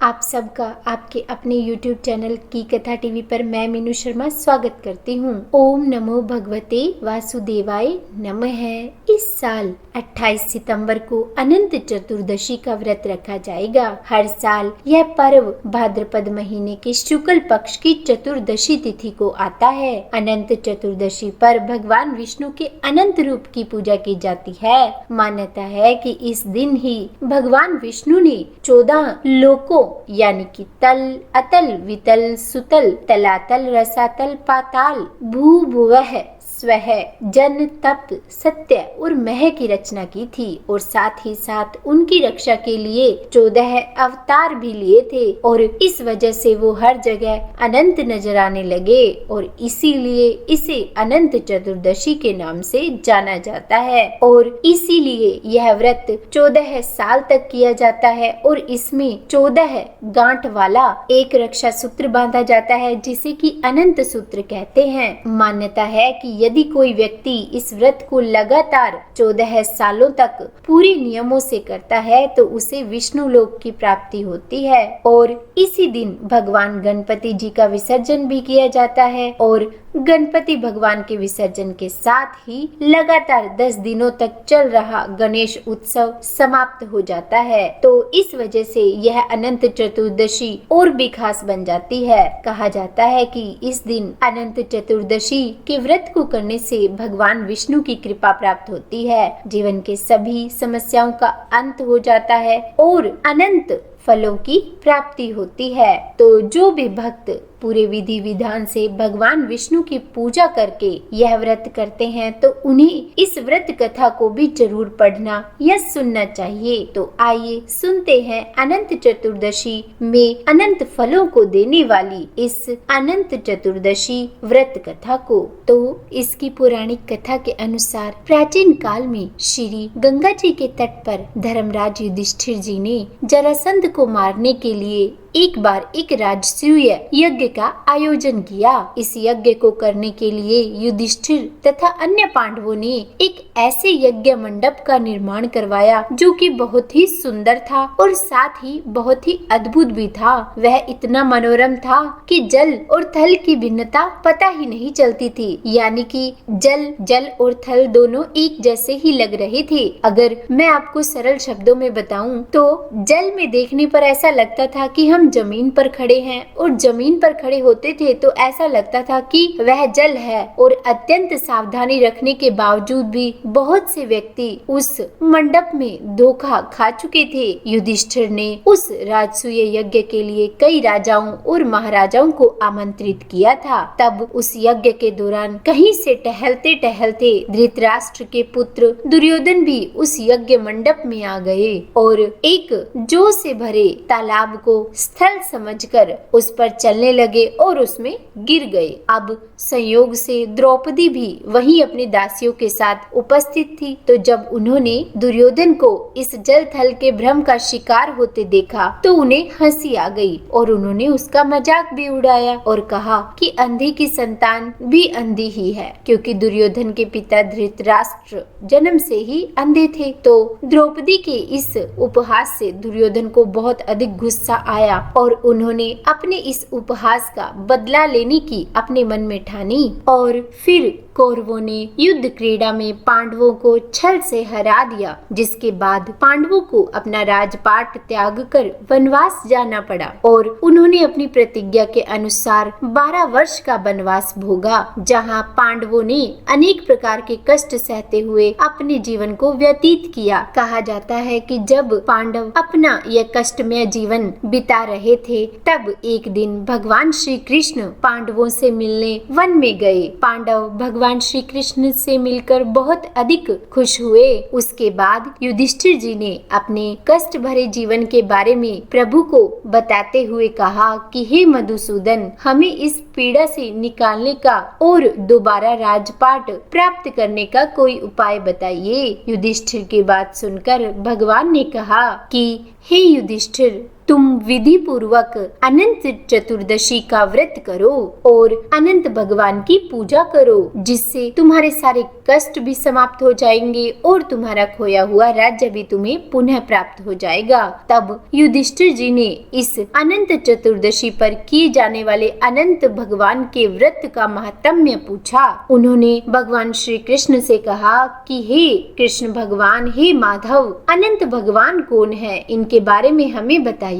आप सबका आपके अपने YouTube चैनल की कथा टीवी पर मैं मीनू शर्मा स्वागत करती हूँ। ओम नमो भगवते वासुदेवाय नमः। इस साल 28 सितंबर को अनंत चतुर्दशी का व्रत रखा जाएगा। हर साल यह पर्व भाद्रपद महीने के शुक्ल पक्ष की चतुर्दशी तिथि को आता है। अनंत चतुर्दशी पर भगवान विष्णु के अनंत रूप की पूजा की जाती है। मान्यता है कि इस दिन ही भगवान विष्णु ने 14 लोकों यानी कि तल, अतल, वितल, सुतल, तलातल, रसातल, पाताल, भू भुवः, स्वः, जन, तप, सत्य और मह की रचना की थी और साथ ही साथ उनकी रक्षा के लिए 14 अवतार भी लिए थे और इस वजह से वो हर जगह अनंत नजर आने लगे और इसीलिए इसे अनंत चतुर्दशी के नाम से जाना जाता है और इसीलिए यह व्रत 14 साल तक किया जाता है और इसमें 14 गांठ वाला एक रक्षा सूत्र बांधा जाता है जिसे कि अनंत सूत्र कहते हैं। मान्यता है कि यदि कोई व्यक्ति इस व्रत को लगातार 14 सालों तक पूरे नियमों से करता है तो उसे विष्णु लोक की प्राप्ति होती है और इसी दिन भगवान गणपति जी का विसर्जन भी किया जाता है और गणपति भगवान के विसर्जन के साथ ही लगातार 10 दिनों तक चल रहा गणेश उत्सव समाप्त हो जाता है। तो इस वजह से यह अनंत चतुर्दशी और भी खास बन जाती है। कहा जाता है कि इस दिन अनंत चतुर्दशी के व्रत को करने से भगवान विष्णु की कृपा प्राप्त होती है, जीवन के सभी समस्याओं का अंत हो जाता है और अनंत फलों की प्राप्ति होती है। तो जो भी भक्त पूरे विधि विधान से भगवान विष्णु की पूजा करके यह व्रत करते हैं तो उन्हें इस व्रत कथा को भी जरूर पढ़ना या सुनना चाहिए। तो आइए सुनते हैं अनंत चतुर्दशी में अनंत फलों को देने वाली इस अनंत चतुर्दशी व्रत कथा को। तो इसकी पौराणिक कथा के अनुसार प्राचीन काल में श्री गंगा जी के तट पर धर्मराज युधिष्ठिर जी ने जरासंध को मारने के लिए एक बार एक राजसूय यज्ञ का आयोजन किया। इस यज्ञ को करने के लिए युधिष्ठिर तथा अन्य पांडवों ने एक ऐसे यज्ञ मंडप का निर्माण करवाया जो कि बहुत ही सुंदर था और साथ ही बहुत ही अद्भुत भी था। वह इतना मनोरम था कि जल और थल की भिन्नता पता ही नहीं चलती थी, यानी कि जल और थल दोनों एक जैसे ही लग रहे थे। अगर मैं आपको सरल शब्दों में बताऊं तो जल में देखने पर ऐसा लगता था कि हम जमीन पर खड़े हैं और जमीन पर खड़े होते थे तो ऐसा लगता था कि वह जल है और अत्यंत सावधानी रखने के बावजूद भी बहुत से व्यक्ति उस मंडप में धोखा खा चुके थे। युधिष्ठिर ने उस राजसूय यज्ञ के लिए कई राजाओं और महाराजाओं को आमंत्रित किया था। तब उस यज्ञ के दौरान कहीं से टहलते टहलते धृतराष्ट्र के पुत्र दुर्योधन भी उस यज्ञ मंडप में आ गए और एक जोश से भरे तालाब को स्थल समझकर उस पर चलने लगे और उसमें गिर गए। अब संयोग से द्रौपदी भी वहीं अपनी दासियों के साथ उपस्थित थी, तो जब उन्होंने दुर्योधन को इस जल थल के भ्रम का शिकार होते देखा तो उन्हें हंसी आ गई और उन्होंने उसका मजाक भी उड़ाया और कहा कि अंधी की संतान भी अंधी ही है, क्योंकि दुर्योधन के पिता धृतराष्ट्र जन्म से ही अंधे थे। तो द्रौपदी के इस उपहास से दुर्योधन को बहुत अधिक गुस्सा आया और उन्होंने अपने इस उपहास का बदला लेने की अपने मन में ठानी और फिर कौरवों ने युद्ध क्रीड़ा में पांडवों को छल से हरा दिया, जिसके बाद पांडवों को अपना राजपाट त्याग कर वनवास जाना पड़ा और उन्होंने अपनी प्रतिज्ञा के अनुसार 12 वर्ष का वनवास भोगा, जहां पांडवों ने अनेक प्रकार के कष्ट सहते हुए अपने जीवन को व्यतीत किया। कहा जाता है कि जब पांडव अपना यह कष्टमय जीवन बिता रहे थे तब एक दिन भगवान श्री कृष्ण पांडवों से मिलने वन में गए। पांडव भगवान श्री कृष्ण से मिलकर बहुत अधिक खुश हुए। उसके बाद युधिष्ठिर जी ने अपने कष्ट भरे जीवन के बारे में प्रभु को बताते हुए कहा कि हे मधुसूदन, हमें इस पीड़ा से निकालने का और दोबारा राजपाट प्राप्त करने का कोई उपाय बताइए। युधिष्ठिर की बात सुनकर भगवान ने कहा कि हे युधिष्ठिर, तुम विधि पूर्वक अनंत चतुर्दशी का व्रत करो और अनंत भगवान की पूजा करो, जिससे तुम्हारे सारे कष्ट भी समाप्त हो जाएंगे और तुम्हारा खोया हुआ राज्य भी तुम्हें पुनः प्राप्त हो जाएगा। तब युधिष्ठिर जी ने इस अनंत चतुर्दशी पर किए जाने वाले अनंत भगवान के व्रत का महात्म्य पूछा। उन्होंने भगवान श्री कृष्ण से कहा कि हे कृष्ण भगवान, हे माधव, अनंत भगवान कौन है, इनके बारे में हमें बताइए।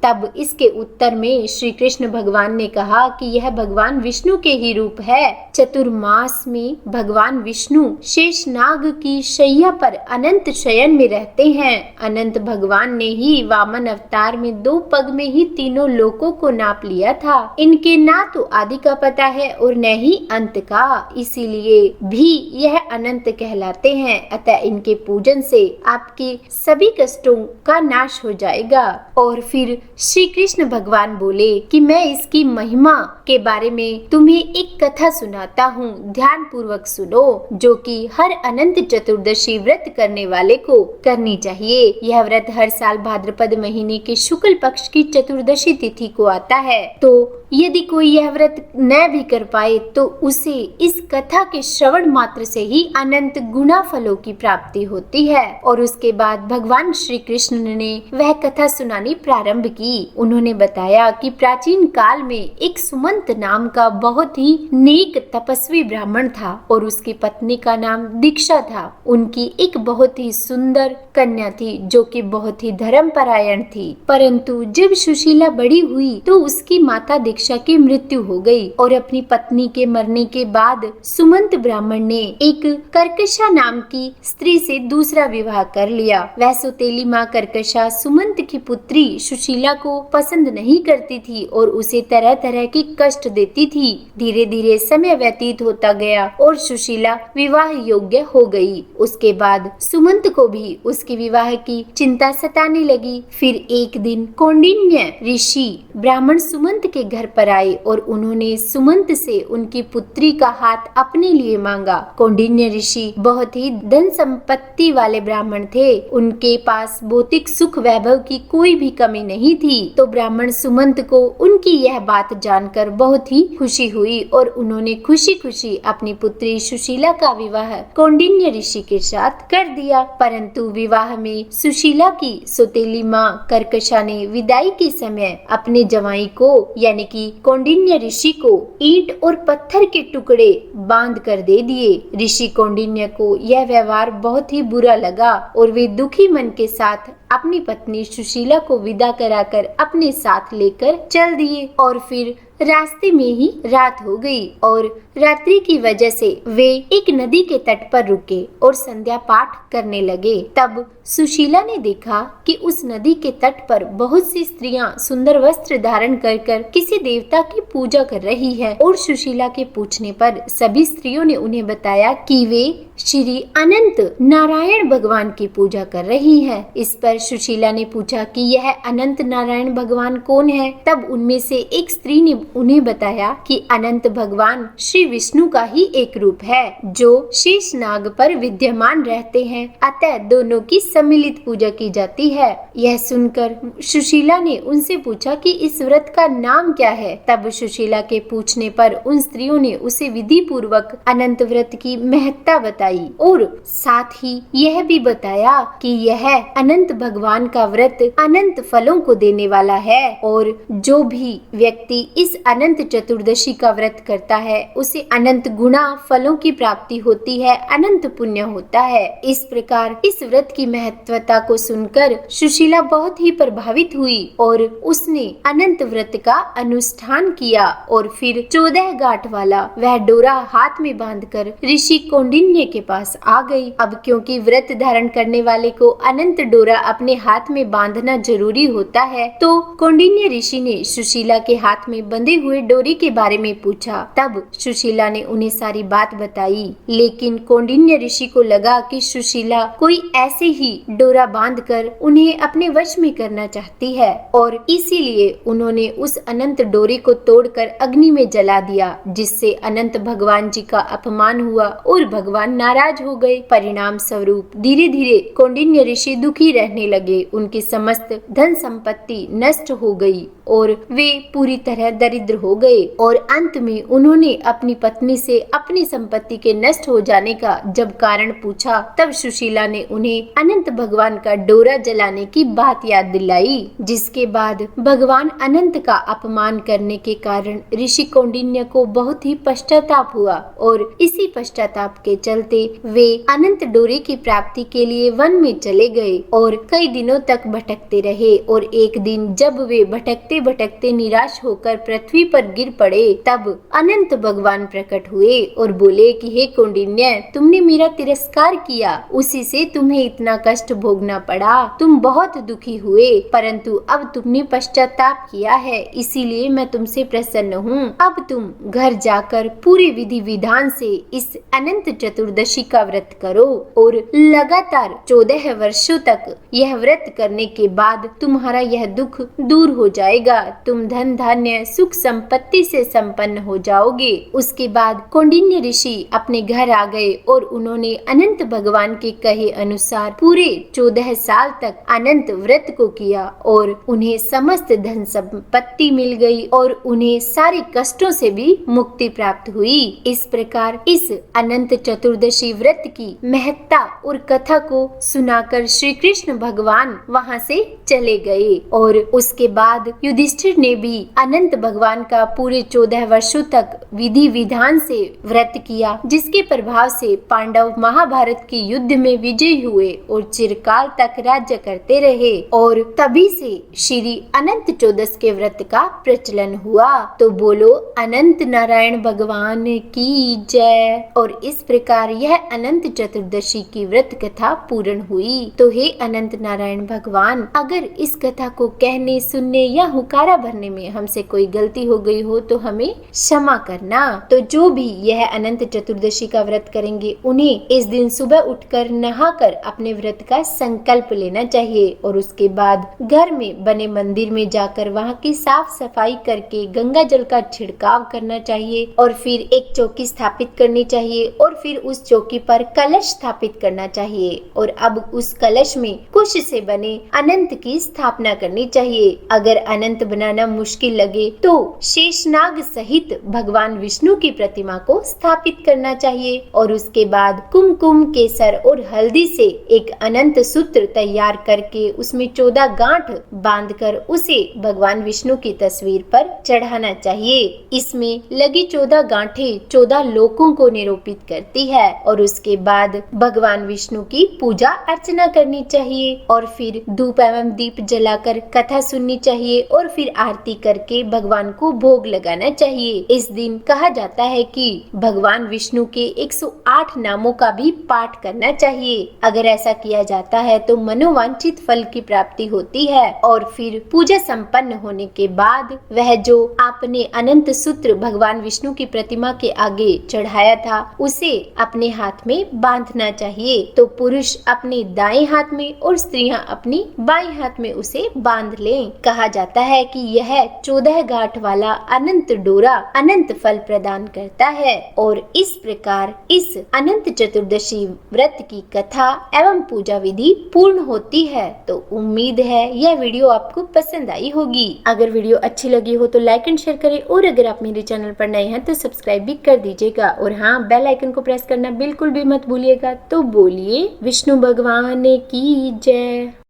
तब इसके उत्तर में श्री कृष्ण भगवान ने कहा कि यह भगवान विष्णु के ही रूप है। चतुर्मास में भगवान विष्णु शेषनाग की शैया पर अनंत शयन में रहते हैं। अनंत भगवान ने ही वामन अवतार में 2 पग में ही तीनों लोकों को नाप लिया था। इनके ना तो आदि का पता है और न ही अंत का, इसीलिए भी यह अनंत कहलाते हैं। अतः इनके पूजन से आपके सभी कष्टों का नाश हो जाएगा। और फिर श्री कृष्ण भगवान बोले कि मैं इसकी महिमा के बारे में तुम्हें एक कथा सुनाता हूँ, ध्यान पूर्वक सुनो, जो कि हर अनंत चतुर्दशी व्रत करने वाले को करनी चाहिए। यह व्रत हर साल भाद्रपद महीने के शुक्ल पक्ष की चतुर्दशी तिथि को आता है। तो यदि कोई यह व्रत न भी कर पाए तो उसे इस कथा के श्रवण मात्र से ही अनंत गुना फलों की प्राप्ति होती है। और उसके बाद भगवान श्री कृष्ण ने वह कथा सुनानी प्रारंभ की। उन्होंने बताया कि प्राचीन काल में एक सुमंत नाम का बहुत ही नेक तपस्वी ब्राह्मण था और उसकी पत्नी का नाम दीक्षा था। उनकी एक बहुत ही सुंदर कन्या थी जो कि बहुत ही धर्मपरायण थी, परंतु जब सुशीला बड़ी हुई तो उसकी माता दीक्षा की मृत्यु हो गई और अपनी पत्नी के मरने के बाद सुमंत ब्राह्मण ने एक कर्कशा नाम की स्त्री से दूसरा विवाह कर लिया। वह सौतेली माँ कर्कशा सुमंत की पुत्री सुशीला को पसंद नहीं करती थी और उसे तरह तरह के कष्ट देती थी। धीरे धीरे समय व्यतीत होता गया और सुशीला विवाह योग्य हो गई। उसके बाद सुमंत को भी उसके विवाह की चिंता सताने लगी। फिर एक दिन कौंडिन्य ऋषि ब्राह्मण सुमंत के घर पर आए और उन्होंने सुमंत से उनकी पुत्री का हाथ अपने लिए मांगा। कौंडिन्य ऋषि बहुत ही धन संपत्ति वाले ब्राह्मण थे, उनके पास भौतिक सुख वैभव की कोई भी कमी नहीं थी। तो ब्राह्मण सुमंत को उनकी यह बात जानकर बहुत ही खुशी हुई और उन्होंने खुशी खुशी अपनी पुत्री सुशीला का विवाह कौंडिन्य ऋषि के साथ कर दिया। परंतु विवाह में सुशीला की सौतेली माँ कर्कशा ने विदाई के समय अपने जवाई को यानी कि कौंडिन्य ऋषि को ईंट और पत्थर के टुकड़े बांध कर दे दिए। ऋषि कौंडिन्य को यह व्यवहार बहुत ही बुरा लगा और वे दुखी मन के साथ अपनी पत्नी सुशीला को विदा कराकर अपने साथ लेकर चल दिए और फिर रास्ते में ही रात हो गई और रात्रि की वजह से वे एक नदी के तट पर रुके और संध्या पाठ करने लगे। तब सुशीला ने देखा कि उस नदी के तट पर बहुत सी स्त्रियां सुंदर वस्त्र धारण कर किसी देवता की पूजा कर रही है और सुशीला के पूछने पर सभी स्त्रियों ने उन्हें बताया कि वे श्री अनंत नारायण भगवान की पूजा कर रही है। इस पर सुशीला ने पूछा कि यह अनंत नारायण भगवान कौन है। तब उनमें से एक स्त्री ने उन्हें बताया कि अनंत भगवान श्री विष्णु का ही एक रूप है जो शेषनाग पर विद्यमान रहते हैं, अतः दोनों की सम्मिलित पूजा की जाती है। यह सुनकर सुशीला ने उनसे पूछा कि इस व्रत का नाम क्या है। तब सुशीला के पूछने पर उन स्त्रियों ने उसे विधि पूर्वक अनंत व्रत की महत्ता बताई और साथ ही यह भी बताया कि यह अनंत भगवान का व्रत अनंत फलों को देने वाला है और जो भी व्यक्ति इस अनंत चतुर्दशी का व्रत करता है उसे अनंत गुना फलों की प्राप्ति होती है, अनंत पुण्य होता है। इस प्रकार इस व्रत की महत्वता को सुनकर सुशीला बहुत ही प्रभावित हुई और उसने अनंत व्रत का अनुष्ठान किया और फिर 14 गांठ वाला वह डोरा हाथ में बांधकर ऋषि कौंडिन्य के पास आ गई। अब क्योंकि व्रत धारण करने वाले को अनंत डोरा अपने हाथ में बांधना जरूरी होता है, तो कौंडिन्य ऋषि ने सुशीला के हाथ में बंधे हुए डोरी के बारे में पूछा। तब सुशीला ने उन्हें सारी बात बताई, लेकिन कौंडिन्य ऋषि को लगा कि सुशीला कोई ऐसे ही डोरा बांधकर उन्हें अपने वश में करना चाहती है और इसीलिए उन्होंने उस अनंत डोरी को तोड़कर अग्नि में जला दिया, जिससे अनंत भगवान जी का अपमान हुआ और भगवान नाराज हो गए। परिणाम स्वरूप धीरे धीरे कौंडिन्य ऋषि दुखी रहने लगे। उनकी समस्त धन संपत्ति नष्ट हो गई और वे पूरी तरह दरिद्र हो गए और अंत में उन्होंने अपनी पत्नी से अपनी संपत्ति के नष्ट हो जाने का जब कारण पूछा, तब सुशीला ने उन्हें अनंत भगवान का डोरा जलाने की बात याद दिलाई, जिसके बाद भगवान अनंत का अपमान करने के कारण ऋषि कौंडिन्य को बहुत ही पश्चाताप हुआ और इसी पश्चाताप के चलते वे अनंत डोरे की प्राप्ति के लिए वन में चले गए और कई दिनों तक भटकते रहे। और एक दिन जब वे भटकते भटकते निराश होकर पृथ्वी पर गिर पड़े, तब अनंत भगवान प्रकट हुए और बोले कि हे कौंडिन्य, तुमने मेरा तिरस्कार किया, उसी से तुम्हें इतना कष्ट भोगना पड़ा। तुम बहुत दुखी हुए, परंतु अब तुमने पश्चाताप किया है, इसीलिए मैं तुमसे प्रसन्न हूँ। अब तुम घर जाकर पूरे विधि विधान से इस अनंत चतुर्दशी का व्रत करो और लगातार 14 वर्षों तक यह व्रत करने के बाद तुम्हारा यह दुख दूर हो जाएगा। तुम धन धान्य सुख संपत्ति से संपन्न हो जाओगे। उसके बाद कौंडिन्य ऋषि अपने घर आ गए और उन्होंने अनंत भगवान के कहे अनुसार पूरे 14 साल तक अनंत व्रत को किया और उन्हें समस्त धन संपत्ति मिल गई और उन्हें सारे कष्टों से भी मुक्ति प्राप्त हुई। इस प्रकार इस अनंत चतुर्दशी व्रत की महत्ता और कथा को सुनाकर श्री कृष्ण भगवान वहां से चले गए और उसके बाद युधिष्ठिर ने भी अनंत भगवान का पूरे 14 वर्षों तक विधि विधान से व्रत किया, जिसके प्रभाव से पांडव महाभारत के युद्ध में विजयी हुए और चिरकाल तक राज्य करते रहे और तभी से श्री अनंत चतुर्दश के व्रत का प्रचलन हुआ। तो बोलो अनंत नारायण भगवान की जय। और इस प्रकार यह अनंत चतुर्दशी की व्रत कथा पूर्ण हुई। तो हे अनंत नारायण भगवान, अगर इस कथा को कहने सुनने या हुकारा भरने में हमसे कोई गलती हो गई हो तो हमें क्षमा करना। तो जो भी यह अनंत चतुर्दशी का व्रत करेंगे उन्हें इस दिन सुबह उठकर नहाकर अपने व्रत का संकल्प लेना चाहिए और उसके बाद घर में बने मंदिर में जाकर वहां की साफ सफाई करके गंगा जल का छिड़काव करना चाहिए और फिर एक चौकी स्थापित करनी चाहिए और फिर उस चौकी पर कलश स्थापित करना चाहिए और अब उस कलश में कुश से बने अनंत की स्थापना करनी चाहिए। अगर अनंत बनाना मुश्किल लगे तो शेषनाग सहित भगवान विष्णु की प्रतिमा को स्थापित करना चाहिए और उसके बाद कुमकुम, केसर और हल्दी से एक अनंत सूत्र तैयार करके उसमें 14 गांठ बांधकर उसे भगवान विष्णु की तस्वीर पर चढ़ाना चाहिए। इसमें लगी 14 गांठें 14 लोकों को निरूपित करती है और उसके बाद भगवान विष्णु की पूजा अर्चना करनी चाहिए और फिर धूप एवं दीप जलाकर कथा सुननी चाहिए और फिर आरती करके भगवान को भोग लगाना चाहिए। इस दिन कहा जाता है कि भगवान विष्णु के 108 नामों का भी पाठ करना चाहिए। अगर ऐसा किया जाता है तो मनोवांछित फल की प्राप्ति होती है और फिर पूजा संपन्न होने के बाद वह जो आपने अनंत सूत्र भगवान विष्णु की प्रतिमा के आगे चढ़ाया था उसे अपने हाथ में बांधना चाहिए। तो पुरुष अपने दाएं हाथ में और स्त्रियां अपनी बाएं हाथ में उसे बांध लें। कहा जाता है कि यह 14 गांठ वाला अनंत डोरा अनंत फल प्रदान करता है और इस प्रकार इस अनंत चतुर्दशी व्रत की कथा एवं पूजा विधि पूर्ण होती है। तो उम्मीद है यह वीडियो आपको पसंद आई होगी। अगर वीडियो अच्छी लगी हो तो लाइक एंड शेयर करें और अगर आप मेरे चैनल पर नए हैं तो सब्सक्राइब भी कर दीजिएगा और हाँ, बेल आइकन को प्रेस करना बिल्कुल भी मत भूलिएगा। तो बोलिए विष्णु भगवान की जय।